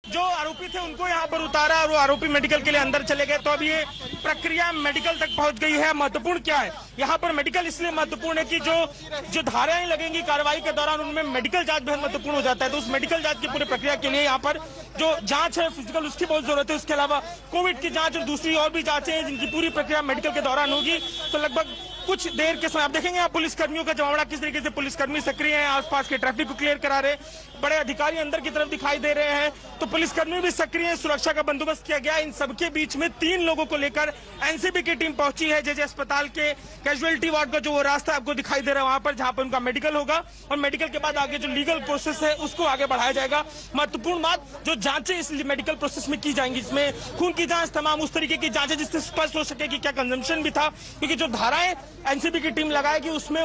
जो आरोपी थे उनको यहाँ पर उतारा और वो आरोपी मेडिकल के लिए अंदर चले गए। तो अब ये प्रक्रिया मेडिकल तक पहुंच गई है। महत्वपूर्ण क्या है यहाँ पर, मेडिकल इसलिए महत्वपूर्ण है कि जो धाराएं लगेंगी कार्रवाई के दौरान उनमें मेडिकल जांच बेहद महत्वपूर्ण हो जाता है। तो उस मेडिकल जांच की पूरी प्रक्रिया के लिए यहाँ पर जो जांच है फिजिकल, उसकी बहुत जरूरत है। उसके अलावा कोविड की जांच और दूसरी और भी जांचें हैं जिनकी पूरी प्रक्रिया मेडिकल के दौरान होगी। तो लगभग कुछ देर के समय आप देखेंगे आप पुलिसकर्मियों का जमावड़ा, किस तरीके से पुलिसकर्मी सक्रिय हैं, आसपास के ट्रैफिक को क्लियर करा रहे, बड़े अधिकारी अंदर की तरफ दिखाई दे रहे हैं। तो पुलिसकर्मी भी सक्रिय हैं, सुरक्षा का बंदोबस्त किया गया। इन सबके बीच में 3 लोगों को लेकर एनसीबी की टीम पहुंची है। जेजे अस्पताल के कैजुअलिटी वार्ड का जो वो रास्ता आपको दिखाई दे रहा है वहां पर, जहां पर उनका मेडिकल होगा और मेडिकल के बाद आगे जो लीगल प्रोसेस है उसको आगे बढ़ाया जाएगा। महत्वपूर्ण बात, जो जांचें इस मेडिकल प्रोसेस में की जाएंगी, इसमें खून की जांच, तमाम उस तरीके की जांचें जिससे स्पष्ट हो सके कि क्या कंजम्पशन भी था, क्योंकि जो धाराएं एनसीबी की टीम लगाएगी उसमें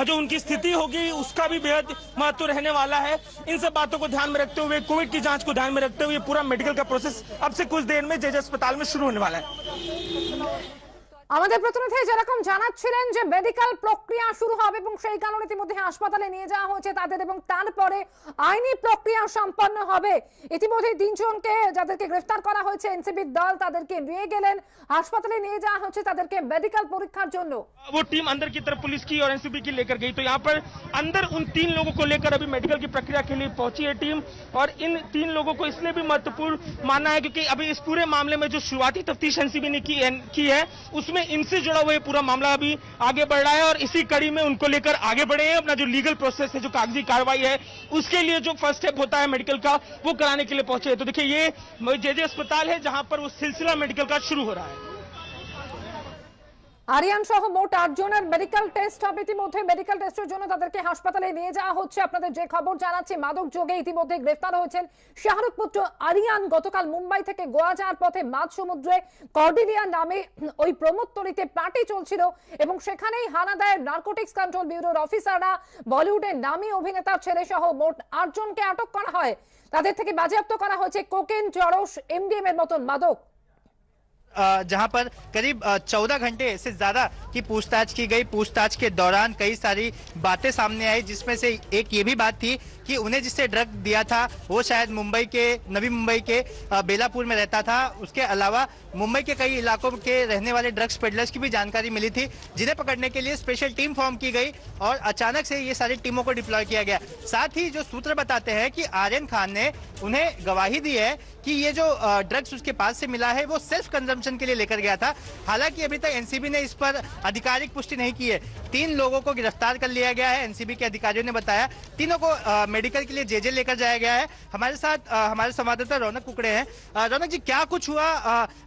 जो उनकी स्थिति होगी उसका भी बेहद महत्व रहने वाला है। इन सब बातों को ध्यान में रखते हुए, कोविड की जांच को ध्यान में रखते हुए पूरा मेडिकल का प्रोसेस अब से कुछ देर में जेजे अस्पताल में शुरू होने वाला है। আমাদের প্রতিনিধি যেরকম জানাচ্ছিলেন যে মেডিকেল প্রক্রিয়া শুরু হবে এবং সেই কারণে ইতিমধ্যে হাসপাতালে নিয়ে যাওয়া হয়েছে তাদের, এবং তারপরে আইনি প্রক্রিয়া সম্পন্ন হবে। ইতিমধ্যে 3 জনকে যাদেরকে গ্রেফতার করা হয়েছে এনসিবির দল, তাদেরকে নিয়ে গেলেন হাসপাতালে, নিয়ে যাওয়া হচ্ছে তাদেরকে মেডিকেল পরীক্ষার জন্য। वो टीम अंदर की तरफ पुलिस की और एनसीबी की लेकर गई। तो यहाँ पर अंदर उन 3 लोगों को लेकर अभी मेडिकल की प्रक्रिया के लिए पहुंची है टीम। और इन 3 लोगों को इसलिए भी महत्वपूर्ण माना है क्योंकि अभी इस पूरे मामले में जो शुरुआती तफ्तीश एनसीबी ने की है उसमें इनसे जुड़ा हुआ पूरा मामला अभी आगे बढ़ रहा है और इसी कड़ी में उनको लेकर आगे बढ़े हैं। अपना जो लीगल प्रोसेस है, जो कागजी कार्रवाई है, उसके लिए जो फर्स्ट स्टेप होता है मेडिकल का, वो कराने के लिए पहुंचे। तो देखिए ये जेजे अस्पताल है जहां पर वो सिलसिला मेडिकल का शुरू हो रहा है। আরিয়ান সহ মোট 8 জনের মেডিকেল টেস্ট হবে। ইতিমধ্যে মেডিকেল টেস্টের জন্য তাদেরকে হাসপাতালে নিয়ে যাওয়া হচ্ছে। আপনাদের যে খবর জানাচ্ছি, মাদক যোগে ইতিমধ্যে গ্রেফতার হয়েছেন শাহরুখ পুত্র আরিয়ান। গতকাল মুম্বাই থেকে গোয়া যাওয়ার পথে মাঝ সমুদ্রে কর্ডিলিয়া নামে ওই প্রমোদতলিতে পার্টি চলছিল এবং সেখানেই হানা দেয় নার্কোটিক্স কন্ট্রোল ব্যুরোর অফিসাররা। বলিউডের নামী অভিনেতার ছেলে সহ মোট 8 জনকে আটক করা হয়। তাদের থেকে বাজেয়াপ্ত করা হয়েছে কোকেন, চরস, এমডিএম এর মতন মাদক। जहां पर करीब 14 घंटे से ज्यादा की पूछताछ की गई। पूछताछ के दौरान कई सारी बातें सामने आई, जिसमें से एक ये भी बात थी कि उन्हें जिससे ड्रग दिया था वो शायद मुंबई के, नवी मुंबई के बेलापुर में रहता था। उसके अलावा मुंबई के कई इलाकों के रहने वाले ड्रग्स पेडलर्स की भी जानकारी मिली थी, जिन्हें पकड़ने के लिए स्पेशल टीम फॉर्म की गई और अचानक से ये सारी टीमों को डिप्लॉय किया गया। साथ ही जो सूत्र बताते हैं कि आर्यन खान ने उन्हें गवाही दी है कि ये जो ड्रग्स उसके पास से मिला है वो सेल्फ कंजम्पशन के लिए लेकर गया था। हालांकि अभी तक एनसीबी ने इस पर आधिकारिक पुष्टि नहीं की है। 3 लोगों को गिरफ्तार कर लिया गया है, एनसीबी के अधिकारियों ने बताया। तीनों को मेडिकल के लिए जेजे लेकर जाया गया है। हमारे साथ हमारे संवाददाता रौनक कुकड़े हैं। रौनक जी, क्या कुछ हुआ,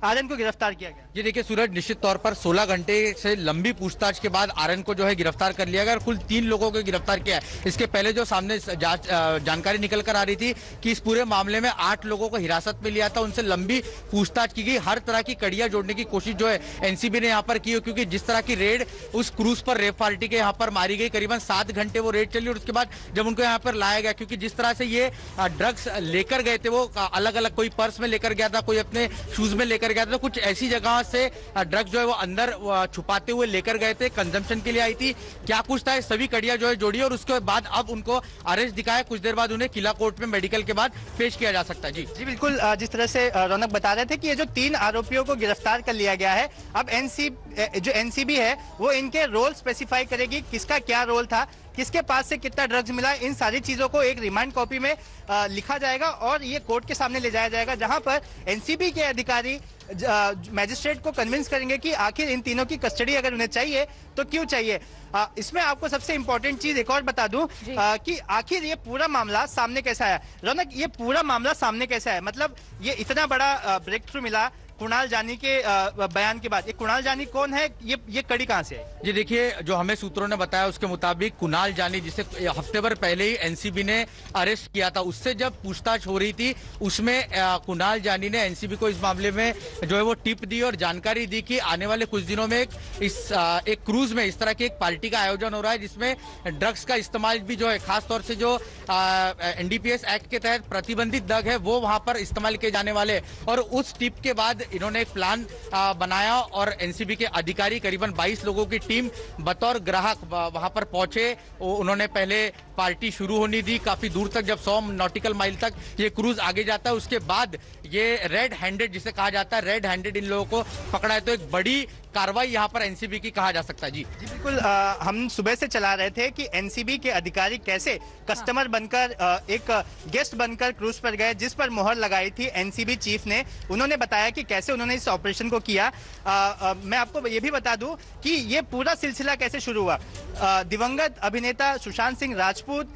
आर्यन को गिरफ्तार किया गया? जी देखिए सूरज, निश्चित तौर पर 16 घंटे से लंबी पूछताछ के बाद आर्यन को जो है गिरफ्तार कर लिया गया और कुल 3 लोगों को गिरफ्तार किया है। इसके पहले जो सामने जानकारी निकल कर आ रही थी कि इस पूरे मामले में 8 लोगों को हिरासत में लिया था, उनसे लंबी पूछताछ की गई। हर तरह की कड़ियां जोड़ने की कोशिश जो है एनसीबी ने यहाँ पर की, क्योंकि जिस तरह की रेड उस क्रूज पर रेप पार्टी के यहाँ पर मारी गई, करीबन 7 घंटे वो रेड चली और उसके बाद जब उनको यहाँ पर लाया गया, क्योंकि जिस तरह से ये ड्रग्स लेकर गए थे वो अलग अलग, कोई पर्स में लेकर गया था, कोई अपने शूज में लेकर गया था, तो कुछ ऐसी जगह से ड्रग्स जो है वो अंदर छुपाते हुए लेकर गए थे, कंजम्पशन के लिए आई थी, क्या कुछ था, सभी कड़ियां जो है जोड़ी और उसके बाद अब उनको अरेस्ट दिखाया। कुछ देर बाद उन्हें किला कोर्ट में मेडिकल के बाद पेश किया जा सकता है। जी बिल्कुल, जिस तरह से रौनक बता रहे थे कि ये जो 3 आरोपियों को गिरफ्तार कर लिया गया है, अब जो एनसीबी है वो इनके रोल स्पेसिफाई करेगी, किसका क्या रोल था, किसके पास से कितना ड्रग्स मिला, इन सारी चीजों को एक रिमांड कॉपी में लिखा जाएगा और ये कोर्ट के सामने ले जाया जाएगा, जहां पर एनसीबी के अधिकारी मैजिस्ट्रेट को कन्विंस करेंगे कि आखिर इन तीनों की कस्टडी अगर उन्हें चाहिए तो क्यों चाहिए। इसमें आपको सबसे इंपॉर्टेंट चीज एक और बता दूं कि आखिर ये पूरा मामला सामने कैसा है। रौनक, ये पूरा मामला सामने कैसा है, मतलब ये इतना बड़ा ब्रेक थ्रू मिला कुणाल जानी के बयान के बाद। ये कुणाल जानी कौन है, ये कड़ी कहां से है? जी देखिए, जो हमें सूत्रों ने बताया उसके मुताबिक कुणाल जानी, जिसे हफ्ते भर पहले ही एनसीबी ने अरेस्ट किया था, उससे जब पूछताछ हो रही थी उसमें कुणाल जानी ने एनसीबी को इस मामले में जो है वो टिप दी और जानकारी दी कि आने वाले कुछ दिनों में एक क्रूज में इस तरह की एक पार्टी का आयोजन हो रहा है जिसमें ड्रग्स का इस्तेमाल भी जो है, खासतौर से जो एनडीपीएस एक्ट के तहत प्रतिबंधित ड्रग है वो वहां पर इस्तेमाल किए जाने वाले। और उस टिप के बाद इन्होंने एक प्लान बनाया और एनसीबी के अधिकारी, करीबन 22 लोगों की टीम बतौर ग्राहक वहां पर पहुंचे। उन्होंने पहले पार्टी शुरू होनी थी। काफी दूर तक, जब 100 नॉटिकल माइल तक ये क्रूज आगे जाता है, उसके बाद ये रेड हैंडेड जिसे कहा जाता है, रेड हैंडेड इन लोगों को पकड़ा है। तो एक बड़ी कार्रवाई यहाँ पर एनसीबी की कहा जा सकता है। जी बिल्कुल, हम सुबह से चला रहे थे कि एनसीबी के अधिकारी कैसे कस्टमर बनकर एक गेस्ट बनकर क्रूज पर गए, जिस पर मोहर लगाई थी एनसीबी चीफ ने। उन्होंने बताया कि कैसे उन्होंने इस ऑपरेशन को किया। मैं आपको ये भी बता दूं कि ये पूरा सिलसिला कैसे शुरू हुआ। दिवंगत अभिनेता सुशांत सिंह राजपूत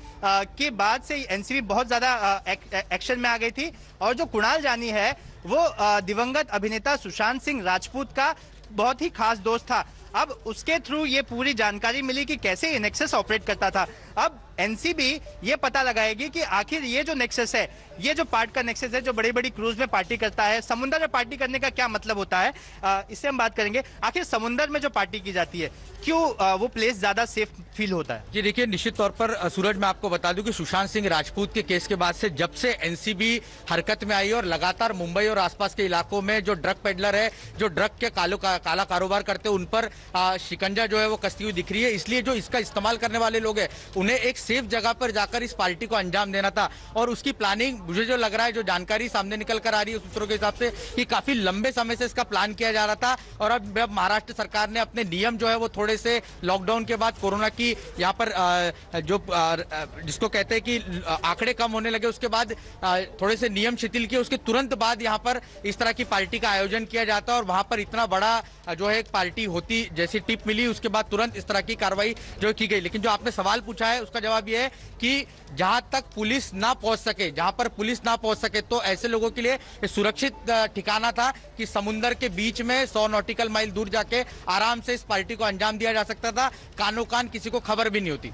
के बाद से एनसीबी बहुत ज्यादा एक्शन में आ गई थी, और जो कुणाल जानी है वो दिवंगत अभिनेता सुशांत सिंह राजपूत का बहुत ही खास दोस्त था। अब उसके थ्रू ये पूरी जानकारी मिली कि कैसे ये नेक्सस ऑपरेट करता था। अब एनसीबी ये पता लगाएगी कि आखिर ये जो नेक्सस है, ये जो पार्ट का नेक्सस है, जो बड़ी बड़ी क्रूज में पार्टी करता है, समुद्र में पार्टी करने का क्या मतलब होता है, इससे हम बात करेंगे। आखिर समुद्र में जो पार्टी की जाती है, क्यों वो प्लेस ज्यादा सेफ फील होता है? जी देखिए, निश्चित तौर पर सूरज, मैं आपको बता दूं कि सुशांत सिंह राजपूत के केस के बाद से, जब से एनसीबी हरकत में आई और लगातार मुंबई और आसपास के इलाकों में जो ड्रग पेडलर है, जो ड्रग के काला कारोबार करते हैं, उन पर शिकंजा जो है वो कसती हुई दिख रही है। इसलिए जो इसका इस्तेमाल करने वाले लोग हैं, उन्हें एक सेफ जगह पर जाकर इस पार्टी को अंजाम देना था। और उसकी प्लानिंग, मुझे जो लग रहा है, जो जानकारी सामने निकल कर आ रही है सूत्रों के हिसाब से, कि काफी लंबे समय से इसका प्लान किया जा रहा था। और अब महाराष्ट्र सरकार ने अपने नियम जो है वो थोड़े से लॉकडाउन के बाद, कोरोना की यहाँ पर जो जिसको कहते हैं कि आंकड़े कम होने लगे, उसके बाद थोड़े से नियम शिथिल किए, उसके तुरंत बाद यहाँ पर इस तरह की पार्टी का आयोजन किया जाता है। और वहां पर इतना बड़ा जो है एक पार्टी होती जैसी टिप मिली, उसके बाद तुरंत इस तरह की कार्रवाई जो की गई। लेकिन जो आपने सवाल पूछा है, उसका जवाब यह है कि जहां तक पुलिस ना पहुंच सके, जहां पर पुलिस ना पहुंच सके, तो ऐसे लोगों के लिए सुरक्षित ठिकाना था कि समुद्र के बीच में 100 नॉटिकल माइल दूर जाके आराम से इस पार्टी को अंजाम दिया जा सकता था। कानो कान किसी को खबर भी नहीं होती।